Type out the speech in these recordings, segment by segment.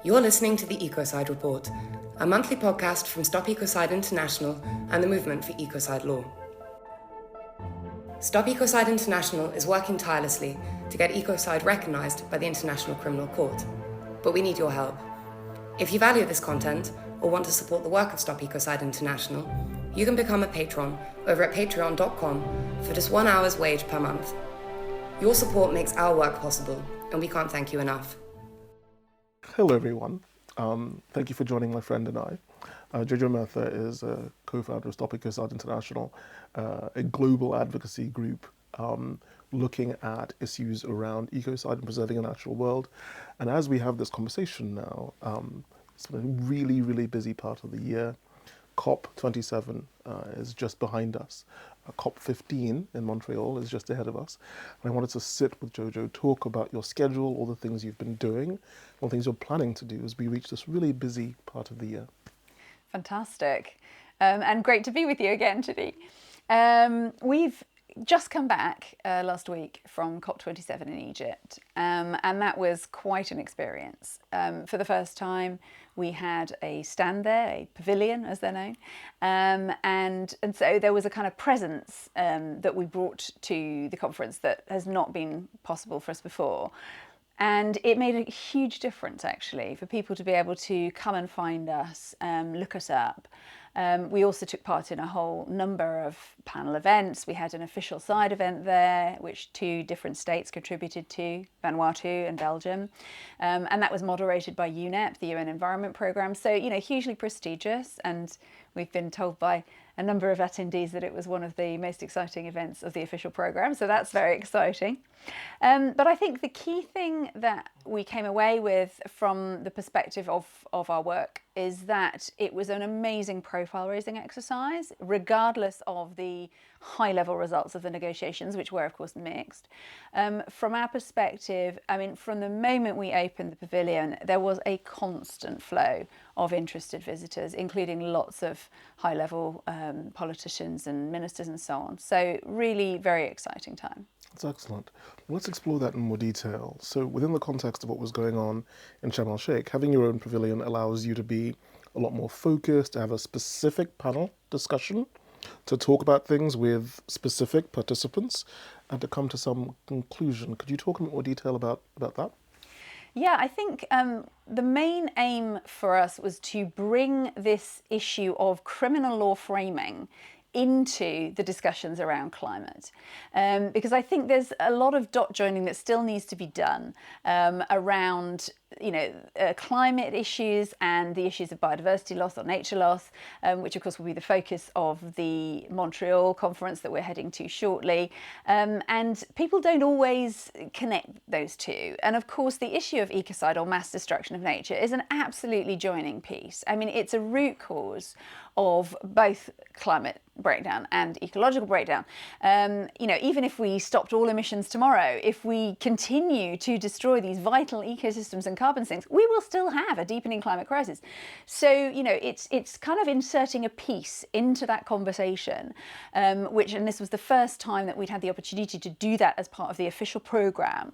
You're listening to the Ecocide Report, a monthly podcast from Stop Ecocide International and the Movement for Ecocide Law. Stop Ecocide International is working tirelessly to get ecocide recognised by the International Criminal Court, but we need your help. If you value this content or want to support the work of Stop Ecocide International, you can become a patron over at patreon.com for just 1 hour's wage per month. Your support makes our work possible, and we can't thank you enough. Hello everyone, thank you for joining my friend and I. Jojo Murtha is a co-founder of Stop Ecocide International, a global advocacy group looking at issues around ecocide and preserving a natural world. And as we have this conversation now, it's been a really, really busy part of the year. COP27 is just behind us. COP15 in Montreal is just ahead of us. And I wanted to sit with Jojo, talk about your schedule, all the things you've been doing, all the things you're planning to do as we reach this really busy part of the year. Fantastic. And great to be with you again, Chidi. We've just come back last week from COP27 in Egypt, and that was quite an experience. For the first time, we had a stand there, a pavilion as they're known, and so there was a kind of presence that we brought to the conference that has not been possible for us before. And it made a huge difference, actually, for people to be able to come and find us, look us up. We also took part in a whole number of panel events. We had an official side event there, which 2 different states contributed to, Vanuatu and Belgium. And that was moderated by UNEP, the UN Environment Programme. So, hugely prestigious. And we've been told by a number of attendees that it was one of the most exciting events of the official programme. So that's very exciting. But I think the key thing that we came away with from the perspective of our work is that it was an amazing profile raising exercise, regardless of the high level results of the negotiations, which were of course mixed. From our perspective, from the moment we opened the pavilion, there was a constant flow of interested visitors, including lots of high level politicians and ministers and so on. So really very exciting time. That's excellent. Let's explore that in more detail. So within the context of what was going on in Sharm el-Sheikh, having your own pavilion allows you to be a lot more focused, to have a specific panel discussion, to talk about things with specific participants, and to come to some conclusion. Could you talk in more detail about that? Yeah, I think the main aim for us was to bring this issue of criminal law framing into the discussions around climate, because I think there's a lot of dot joining that still needs to be done around climate issues and the issues of biodiversity loss or nature loss, which of course will be the focus of the Montreal conference that we're heading to shortly. And people don't always connect those two. And of course, the issue of ecocide or mass destruction of nature is an absolutely joining piece. It's a root cause of both climate breakdown and ecological breakdown. Even if we stopped all emissions tomorrow, if we continue to destroy these vital ecosystems and carbon sinks, we will still have a deepening climate crisis. So, it's kind of inserting a piece into that conversation, and this was the first time that we'd had the opportunity to do that as part of the official programme.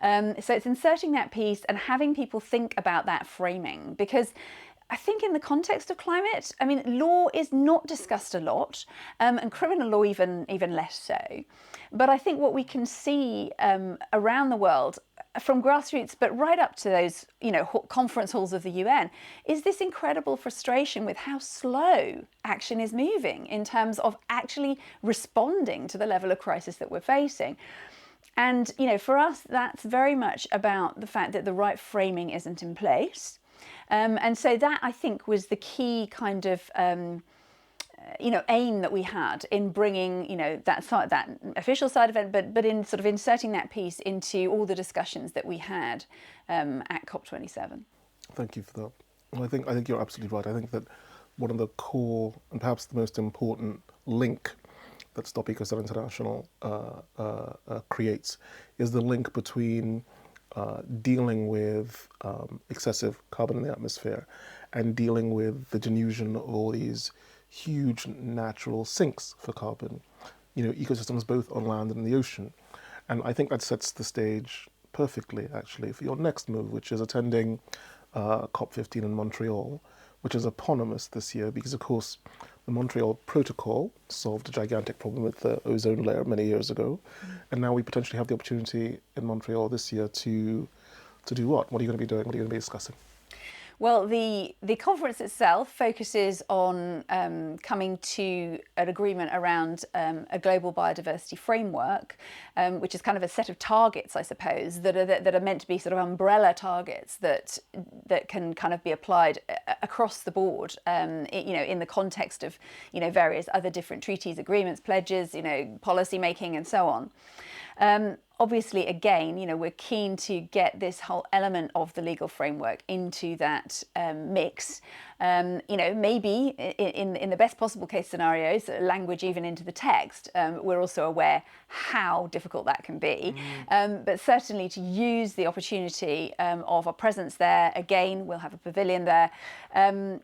So it's inserting that piece and having people think about that framing, because I think in the context of climate, law is not discussed a lot, and criminal law even less so. But I think what we can see around the world, from grassroots, but right up to those, conference halls of the UN, is this incredible frustration with how slow action is moving in terms of actually responding to the level of crisis that we're facing. And, for us, that's very much about the fact that the right framing isn't in place. And so that, I think, was the key kind of, aim that we had in bringing, that official side event, but in sort of inserting that piece into all the discussions that we had at COP27. Thank you for that. Well, I think you're absolutely right. I think that one of the core and perhaps the most important link that Stop Ecocide International creates is the link between dealing with excessive carbon in the atmosphere and dealing with the denusion of all these huge natural sinks for carbon, ecosystems both on land and in the ocean. And I think that sets the stage perfectly, actually, for your next move, which is attending COP15 in Montreal, which is eponymous this year because, of course, the Montreal Protocol solved a gigantic problem with the ozone layer many years ago, and now we potentially have the opportunity in Montreal this year to do what? What are you going to be doing? What are you going to be discussing? Well, the conference itself focuses on coming to an agreement around a global biodiversity framework, which is kind of a set of targets, I suppose, that are meant to be sort of umbrella targets that can kind of be applied across the board, in the context of various other different treaties, agreements, pledges, policy making, and so on. Obviously, again, we're keen to get this whole element of the legal framework into that mix. Maybe in the best possible case scenarios, language even into the text. We're also aware how difficult that can be, but certainly to use the opportunity of a presence there. Again, we'll have a pavilion there.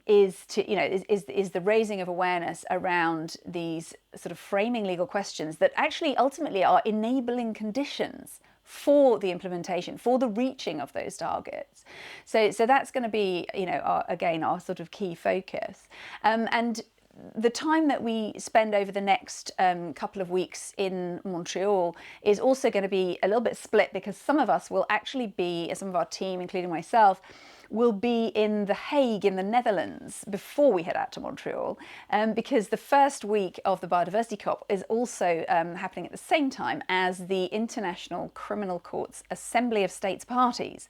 Is the raising of awareness around these sort of framing legal questions that actually ultimately are enabling conditions for the implementation, for the reaching of those targets. So that's going to be, our sort of key focus. And the time that we spend over the next couple of weeks in Montreal is also going to be a little bit split, because some of us will actually be, some of our team, including myself, will be in The Hague in the Netherlands before we head out to Montreal, because the first week of the Biodiversity COP is also happening at the same time as the International Criminal Court's Assembly of States Parties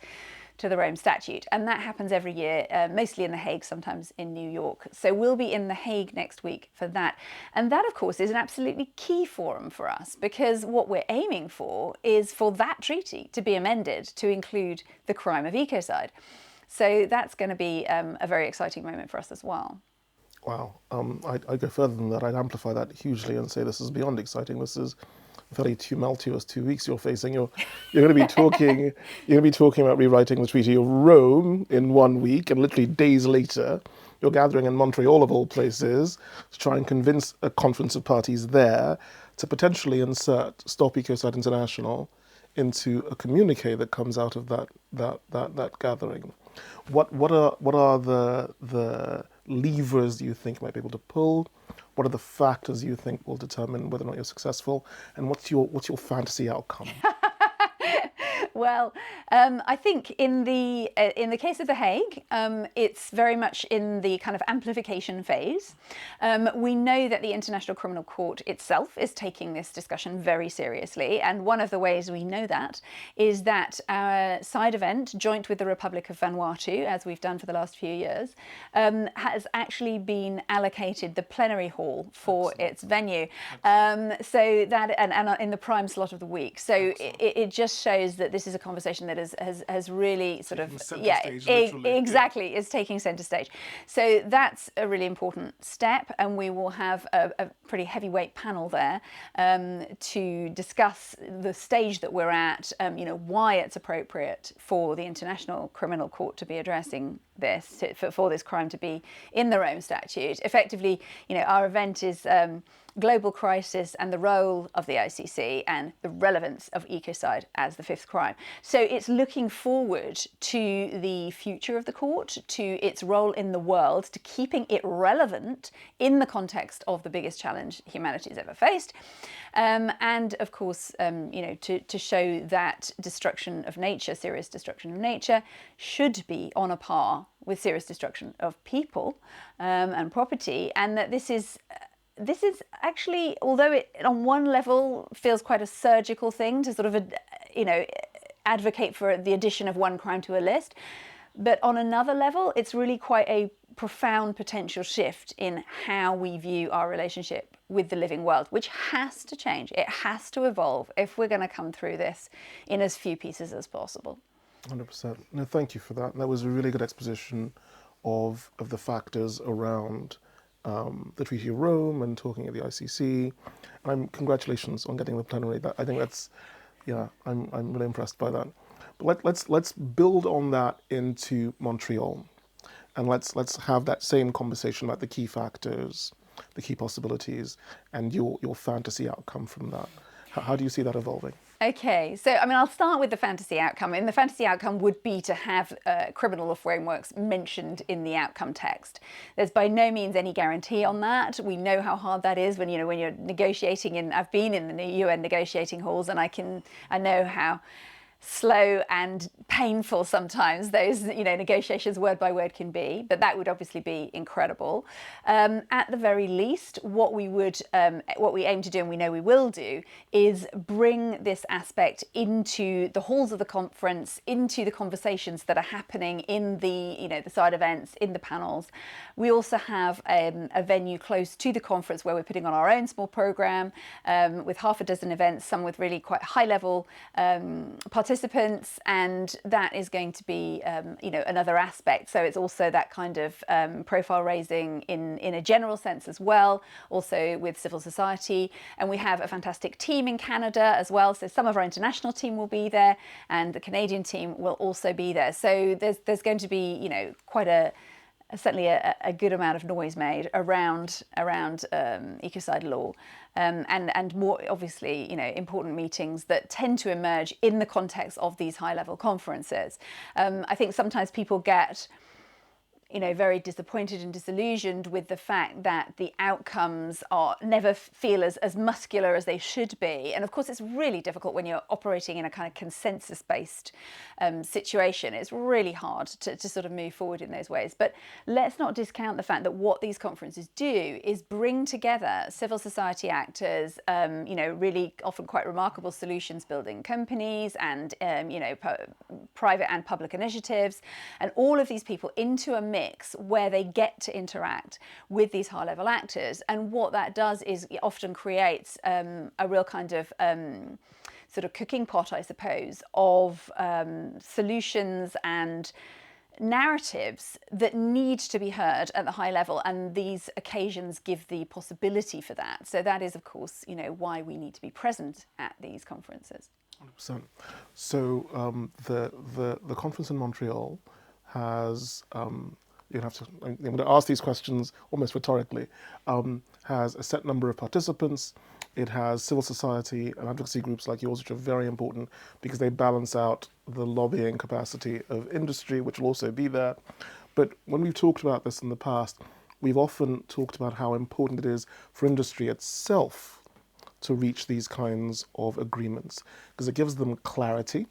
to the Rome Statute, and that happens every year, mostly in The Hague, sometimes in New York. So we'll be in The Hague next week for that. And that, of course, is an absolutely key forum for us, because what we're aiming for is for that treaty to be amended to include the crime of ecocide. So that's going to be a very exciting moment for us as well. Wow. I'd go further than that. I'd amplify that hugely and say this is beyond exciting. This is a very tumultuous 2 weeks you're facing. You're going to be talking. You're going to be talking about rewriting the Treaty of Rome in 1 week, and literally days later, you're gathering in Montreal of all places to try and convince a conference of parties there to potentially insert Stop Ecocide International into a communique that comes out of that gathering. What are the levers you think might be able to pull? What are the factors you think will determine whether or not you're successful? And what's your fantasy outcome? Well, I think in the case of The Hague, it's very much in the kind of amplification phase. We know that the International Criminal Court itself is taking this discussion very seriously, and one of the ways we know that is that our side event, joint with the Republic of Vanuatu, as we've done for the last few years, has actually been allocated the plenary hall for its venue. So that and in the prime slot of the week. So it just shows that this is a conversation that has really sort of exactly is taking centre stage. So that's a really important step, and we will have a pretty heavyweight panel there to discuss the stage that we're at, why it's appropriate for the International Criminal Court to be addressing this, for this crime to be in the Rome Statute. Effectively, our event is global crisis and the role of the ICC and the relevance of ecocide as the fifth crime. So it's looking forward to the future of the court, to its role in the world, to keeping it relevant in the context of the biggest challenge humanity's ever faced. And of course, to show that destruction of nature, serious destruction of nature, should be on a par with serious destruction of people and property, and that this is actually, although it on one level feels quite a surgical thing to sort of, advocate for the addition of one crime to a list, but on another level, it's really quite a profound potential shift in how we view our relationship with the living world, which has to change. It has to evolve if we're going to come through this in as few pieces as possible. 100%. No, thank you for that. That was a really good exposition of the factors around the Treaty of Rome and talking at the ICC. And congratulations on getting the plenary. I think that's, I'm really impressed by that. But let's build on that into Montreal, and let's have that same conversation about the key factors, the key possibilities, and your fantasy outcome from that. How do you see that evolving? Okay, so I mean, I'll start with the fantasy outcome. And the fantasy outcome would be to have criminal law frameworks mentioned in the outcome text. There's by no means any guarantee on that. We know how hard that is when you're negotiating. And I've been in the UN negotiating halls, and I know how slow and painful sometimes those negotiations word by word can be, but that would obviously be incredible. At the very least, what we aim to do, and we know we will do, is bring this aspect into the halls of the conference, into the conversations that are happening in the side events, in the panels. We also have a venue close to the conference where we're putting on our own small program with half a dozen events, some with really quite high level participants, and that is going to be another aspect. So it's also that kind of profile raising in a general sense as well, also with civil society. And we have a fantastic team in Canada as well, so some of our international team will be there, and the Canadian team will also be there. So there's going to be quite certainly a good amount of noise made around ecocide law, and more obviously important meetings that tend to emerge in the context of these high level conferences. I think sometimes people get very disappointed and disillusioned with the fact that the outcomes never feel as muscular as they should be. And of course, it's really difficult when you're operating in a kind of consensus-based situation. It's really hard to sort of move forward in those ways. But let's not discount the fact that what these conferences do is bring together civil society actors, really often quite remarkable solutions building companies, and private and public initiatives, and all of these people into a mix where they get to interact with these high level actors. And what that does is it often creates a real kind of sort of cooking pot, I suppose, of solutions and narratives that need to be heard at the high level, and these occasions give the possibility for that. So that is, of course, why we need to be present at these conferences. 100%. So the conference in Montreal has I'm going to ask these questions almost rhetorically, has a set number of participants. It has civil society and advocacy groups like yours, which are very important because they balance out the lobbying capacity of industry, which will also be there. But when we've talked about this in the past, we've often talked about how important it is for industry itself to reach these kinds of agreements, because it gives them clarity,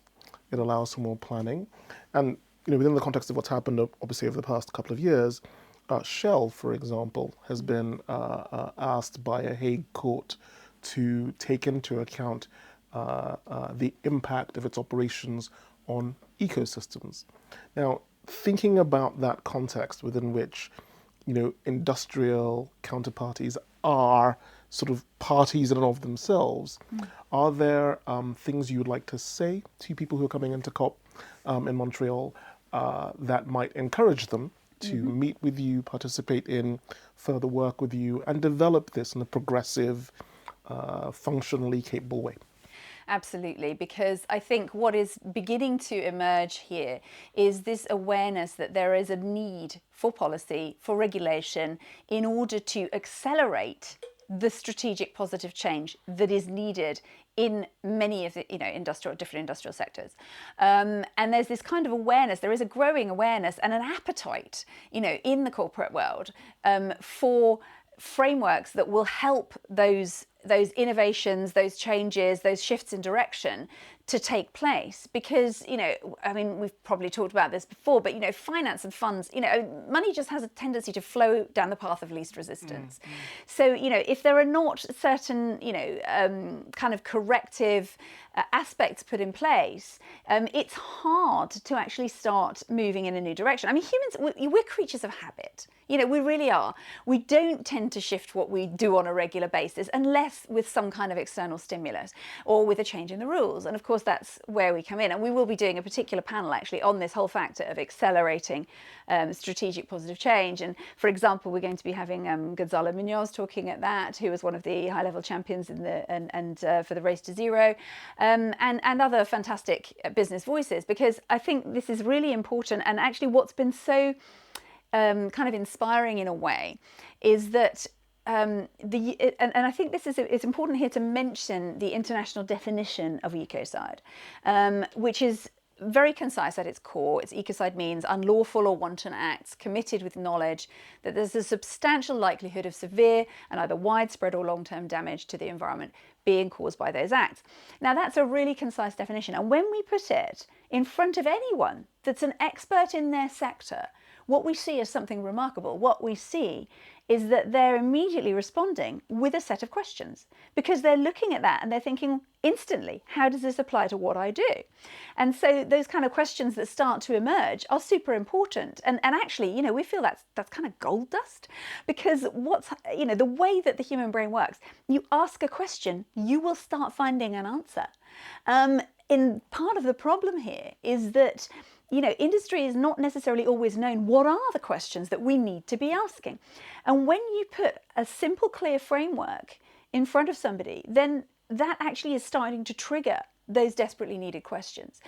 it allows for more planning, and within the context of what's happened, obviously, over the past couple of years, Shell, for example, has been asked by a Hague court to take into account the impact of its operations on ecosystems. Now, thinking about that context within which, industrial counterparties are sort of parties in and of themselves, are there things you would like to say to people who are coming into COP in Montreal that might encourage them to meet with you, participate in further work with you, and develop this in a progressive, functionally capable way? Absolutely, because I think what is beginning to emerge here is this awareness that there is a need for policy, for regulation, in order to accelerate the strategic positive change that is needed in many of the different industrial sectors. And there's this kind of awareness, there is a growing awareness and an appetite, in the corporate world for frameworks that will help those innovations, those changes, those shifts in direction to take place. Because, we've probably talked about this before, but, finance and funds, money just has a tendency to flow down the path of least resistance. So, if there are not certain, kind of corrective aspects put in place, it's hard to actually start moving in a new direction. I mean, humans, we're creatures of habit. We really are. We don't tend to shift what we do on a regular basis unless with some kind of external stimulus or with a change in the rules. And of course, that's where we come in. And we will be doing a particular panel actually on this whole factor of accelerating strategic positive change. And for example, we're going to be having Gonzalo Munoz talking at that, who was one of the high-level champions in for the Race to Zero, and other fantastic business voices, because I think this is really important. And actually what's been so kind of inspiring in a way is that and I think it's important here to mention the international definition of ecocide, which is very concise at its core. Ecocide means unlawful or wanton acts committed with knowledge that there's a substantial likelihood of severe and either widespread or long-term damage to the environment being caused by those acts. Now, that's a really concise definition, and when we put it in front of anyone that's an expert in their sector, what we see is something remarkable. What we see is that they're immediately responding with a set of questions, because they're looking at that and they're thinking instantly, how does this apply to what I do? And so those kind of questions that start to emerge are super important. And actually, we feel that's kind of gold dust, because the way that the human brain works, you ask a question, you will start finding an answer. In part of the problem here is that industry is not necessarily always known what are the questions that we need to be asking. And when you put a simple, clear framework in front of somebody, then that actually is starting to trigger those desperately needed questions.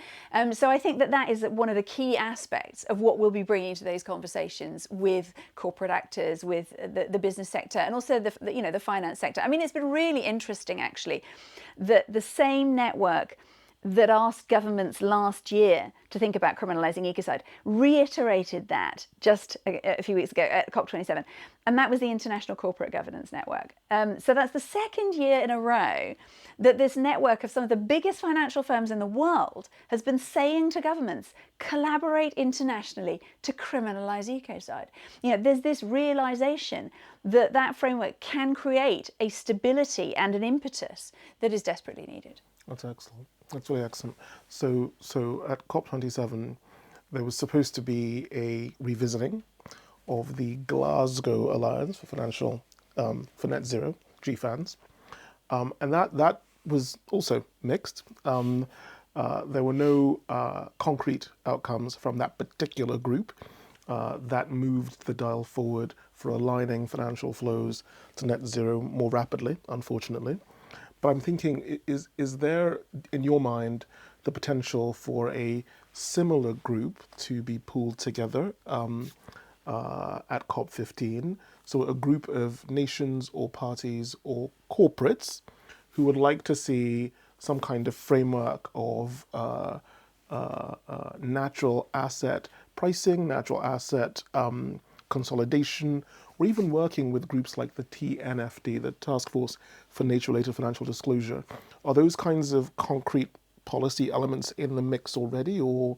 So I think that is one of the key aspects of what we'll be bringing to those conversations with corporate actors, with the business sector, and also the finance sector. I mean, it's been really interesting, actually, that the same network that asked governments last year to think about criminalising ecocide reiterated that just a few weeks ago at COP27, and that was the International Corporate Governance Network. So that's the second year in a row that this network of some of the biggest financial firms in the world has been saying to governments, collaborate internationally to criminalise ecocide. There's this realisation that framework can create a stability and an impetus that is desperately needed. That's excellent. That's really excellent. So at COP27, there was supposed to be a revisiting of the Glasgow Alliance for Net Zero, GFANZ, and that was also mixed. There were no concrete outcomes from that particular group that moved the dial forward for aligning financial flows to net zero more rapidly, unfortunately. But I'm thinking, is there, in your mind, the potential for a similar group to be pulled together at COP15? So a group of nations or parties or corporates who would like to see some kind of framework of natural asset pricing, natural asset consolidation, or even working with groups like the TNFD, the Task Force for Nature-Related Financial Disclosure. Are those kinds of concrete policy elements in the mix already, or?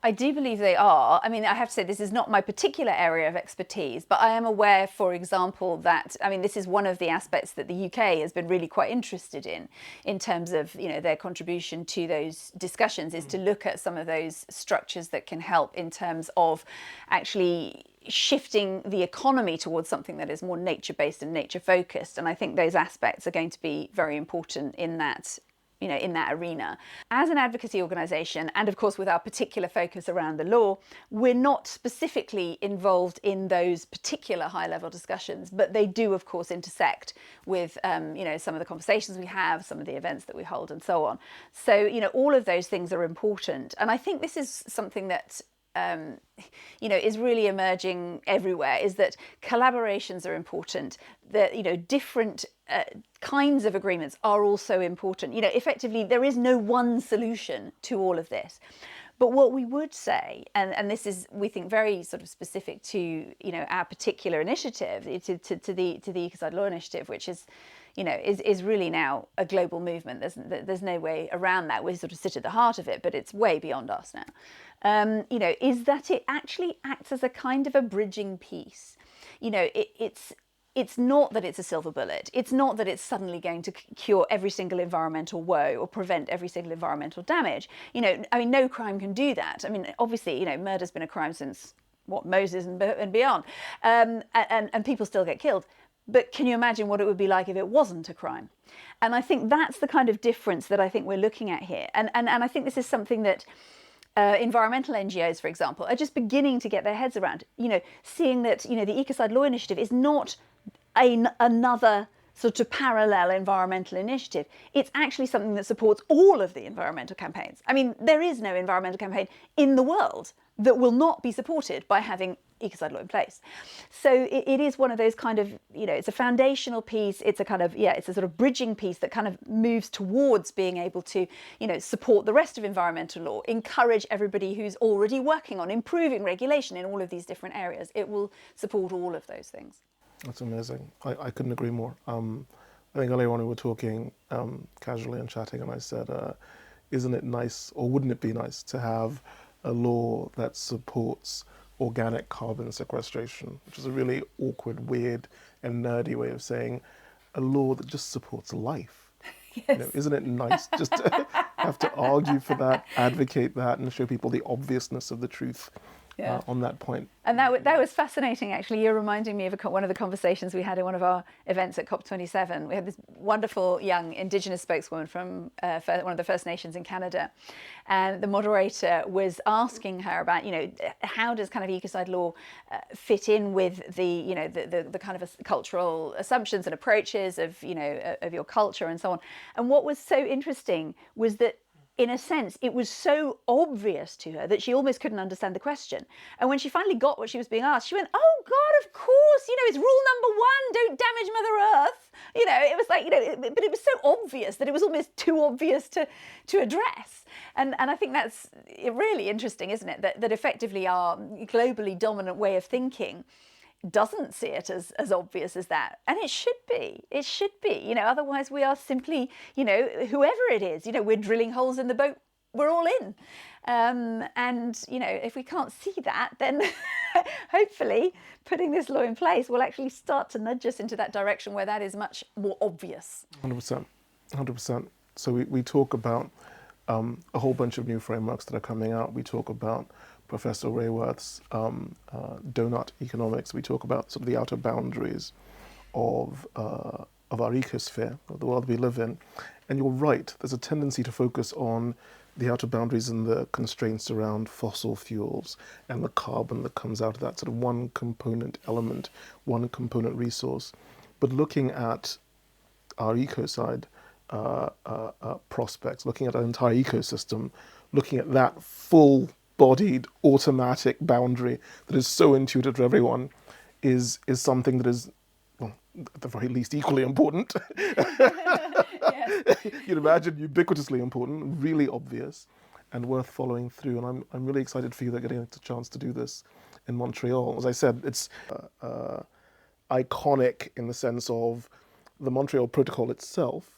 I do believe they are. I mean, I have to say this is not my particular area of expertise, but I am aware, for example, that, this is one of the aspects that the UK has been really quite interested in terms of, their contribution to those discussions, is to look at some of those structures that can help in terms of actually shifting the economy towards something that is more nature-based and nature-focused. And I think those aspects are going to be very important in that arena. As an advocacy organisation, and of course with our particular focus around the law, we're not specifically involved in those particular high-level discussions, but they do of course intersect with some of the conversations we have, some of the events that we hold, and so on. So all of those things are important, and I think this is something that is really emerging everywhere, is that collaborations are important, that different kinds of agreements are also important. Effectively there is no one solution to all of this. But what we would say, and this is, we think, very sort of specific to our particular initiative, to the Ecocide Law Initiative, which is really now a global movement. There's no way around that. We sort of sit at the heart of it, but it's way beyond us now. Is that it actually acts as a kind of a bridging piece. It's not that it's a silver bullet. It's not that it's suddenly going to cure every single environmental woe or prevent every single environmental damage. No crime can do that. Obviously, murder's been a crime since Moses and beyond, and people still get killed. But can you imagine what it would be like if it wasn't a crime? And I think that's the kind of difference that I think we're looking at here. And I think this is something that environmental NGOs, for example, are just beginning to get their heads around, seeing that, the Ecocide Law Initiative is not another sort of parallel environmental initiative. It's actually something that supports all of the environmental campaigns. There is no environmental campaign in the world that will not be supported by having ecocide law in place. So it is one of those kind of, it's a foundational piece. It's a kind of, it's a sort of bridging piece that kind of moves towards being able to, support the rest of environmental law, encourage everybody who's already working on improving regulation in all of these different areas. It will support all of those things. That's amazing. I couldn't agree more. I think earlier on we were talking casually and chatting, and I said, isn't it nice, or wouldn't it be nice to have a law that supports organic carbon sequestration, which is a really awkward, weird and nerdy way of saying a law that just supports life. Yes. Isn't it nice just to have to argue for that, advocate that, and show people the obviousness of the truth on that point? And that was fascinating, actually. You're reminding me of one of the conversations we had in one of our events at COP27. We had this wonderful young Indigenous spokeswoman from one of the First Nations in Canada. And the moderator was asking her about, how does kind of ecocide law fit in with the kind of cultural assumptions and approaches of, of your culture and so on. And what was so interesting was that, in a sense, it was so obvious to her that she almost couldn't understand the question. And when she finally got what she was being asked, she went, oh God, of course, it's rule number 1, don't damage Mother Earth. It was like, but it was so obvious that it was almost too obvious to address. And I think that's really interesting, isn't it? That effectively our globally dominant way of thinking doesn't see it as obvious as that. And it should be. It should be. Otherwise we are simply, whoever it is, we're drilling holes in the boat, we're all in. And, if we can't see that, then hopefully putting this law in place will actually start to nudge us into that direction where that is much more obvious. 100%. So we talk about a whole bunch of new frameworks that are coming out. We talk about Professor Rayworth's donut economics. We talk about sort of the outer boundaries of our ecosphere, of the world we live in. And you're right, there's a tendency to focus on the outer boundaries and the constraints around fossil fuels and the carbon that comes out of that sort of one component element, one component resource. But looking at our ecocide prospects, looking at our entire ecosystem, looking at that full-bodied automatic boundary that is so intuitive to everyone is something that is, well, at the very least equally important. Yes. You'd imagine ubiquitously important, really obvious, and worth following through. And I'm really excited for you that getting a chance to do this in Montreal. As I said, it's iconic in the sense of the Montreal Protocol itself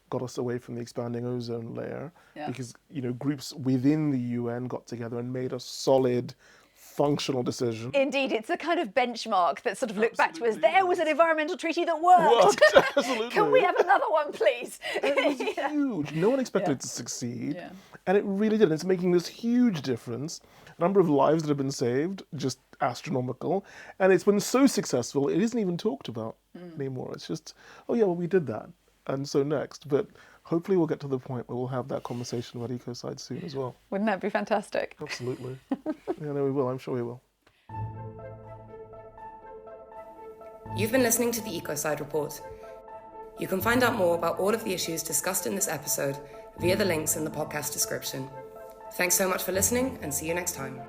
got us away from the expanding ozone layer because groups within the UN got together and made a solid, functional decision. Indeed, it's a kind of benchmark that sort of looked back to us. There was an environmental treaty that worked. Absolutely. Can we have another one, please? It was huge. No one expected it to succeed, and it really did. It's making this huge difference. The number of lives that have been saved, just astronomical, and it's been so successful it isn't even talked about anymore. It's just, we did that, and so next. But hopefully we'll get to the point where we'll have that conversation about ecocide soon as well. Wouldn't that be fantastic? Absolutely. We will. I'm sure we will. You've been listening to the Ecocide Report. You can find out more about all of the issues discussed in this episode via the links in the podcast description. Thanks so much for listening, and see you next time.